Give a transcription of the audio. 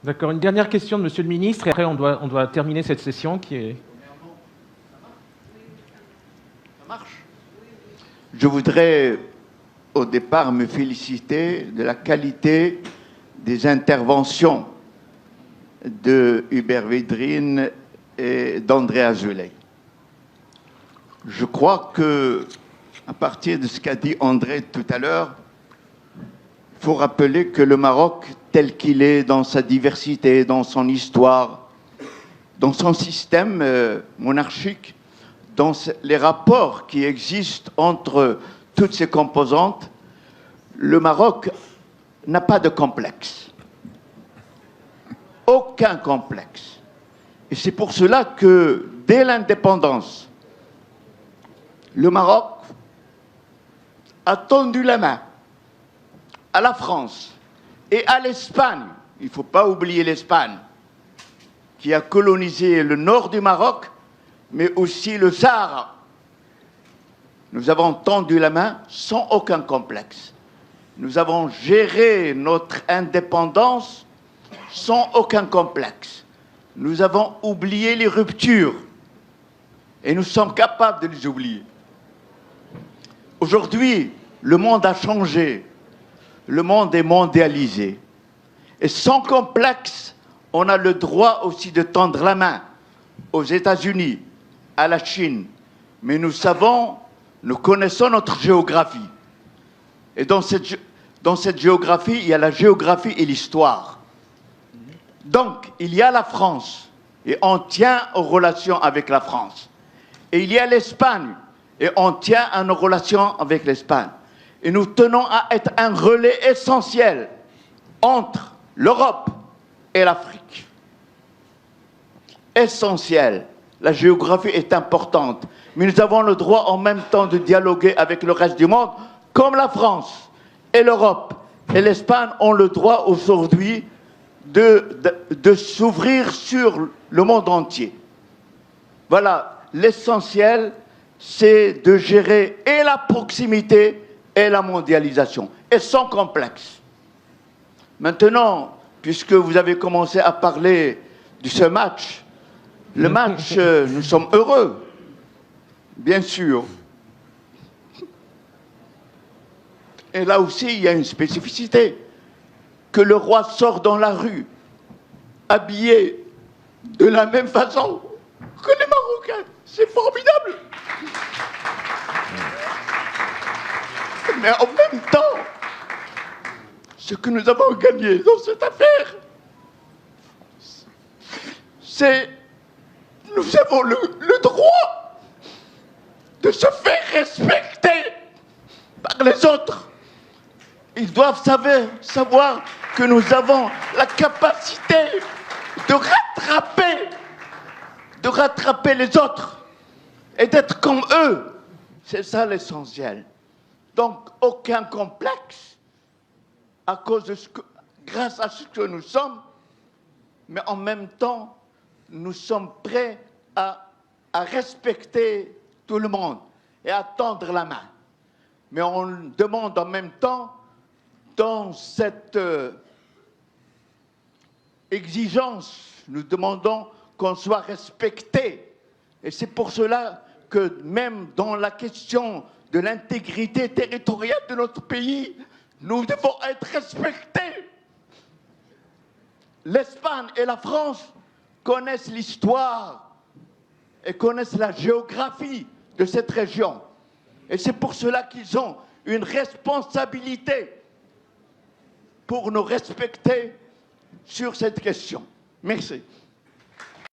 D'accord, une dernière question de Monsieur le Ministre, et après on doit terminer cette session qui est... Ça marche. Je voudrais au départ me féliciter de la qualité des interventions de Hubert Védrine et d'André Azoulay. Je crois que, à partir de ce qu'a dit André tout à l'heure, il faut rappeler que le Maroc, tel qu'il est dans sa diversité, dans son histoire, dans son système monarchique, dans les rapports qui existent entre toutes ses composantes, le Maroc n'a pas de complexe. Aucun complexe. Et c'est pour cela que, dès l'indépendance, le Maroc a tendu la main à la France et à l'Espagne. Il ne faut pas oublier l'Espagne, qui a colonisé le nord du Maroc, mais aussi le Sahara. Nous avons tendu la main sans aucun complexe. Nous avons géré notre indépendance sans aucun complexe. Nous avons oublié les ruptures et nous sommes capables de les oublier. Aujourd'hui, le monde a changé. Le monde est mondialisé. Et sans complexe, on a le droit aussi de tendre la main aux États-Unis, à la Chine. Mais nous connaissons notre géographie. Et dans cette géographie, il y a la géographie et l'histoire. Donc, il y a la France, et on tient aux relations avec la France. Et il y a l'Espagne, et on tient à nos relations avec l'Espagne. Et nous tenons à être un relais essentiel entre l'Europe et l'Afrique. Essentiel. La géographie est importante, mais nous avons le droit en même temps de dialoguer avec le reste du monde, comme la France et l'Europe et l'Espagne ont le droit aujourd'hui de s'ouvrir sur le monde entier. Voilà, l'essentiel, c'est de gérer et la proximité et la mondialisation, et sans complexe. Maintenant, puisque vous avez commencé à parler de ce match, le match, nous sommes heureux, bien sûr. Et là aussi, il y a une spécificité. Que le roi sort dans la rue, habillé de la même façon que les Marocains. C'est formidable. Mais en même temps, ce que nous avons gagné dans cette affaire, c'est nous avons le droit de se faire respecter par les autres. Ils doivent savoir que nous avons la capacité de rattraper les autres et d'être comme eux. C'est ça l'essentiel. Donc, aucun complexe grâce à ce que nous sommes, mais en même temps, nous sommes prêts à respecter tout le monde et à tendre la main. Mais on demande en même temps, dans cette exigence, nous demandons qu'on soit respecté. Et c'est pour cela que même dans la question de l'intégrité territoriale de notre pays, nous devons être respectés. L'Espagne et la France connaissent l'histoire et connaissent la géographie de cette région. Et c'est pour cela qu'ils ont une responsabilité pour nous respecter sur cette question. Merci.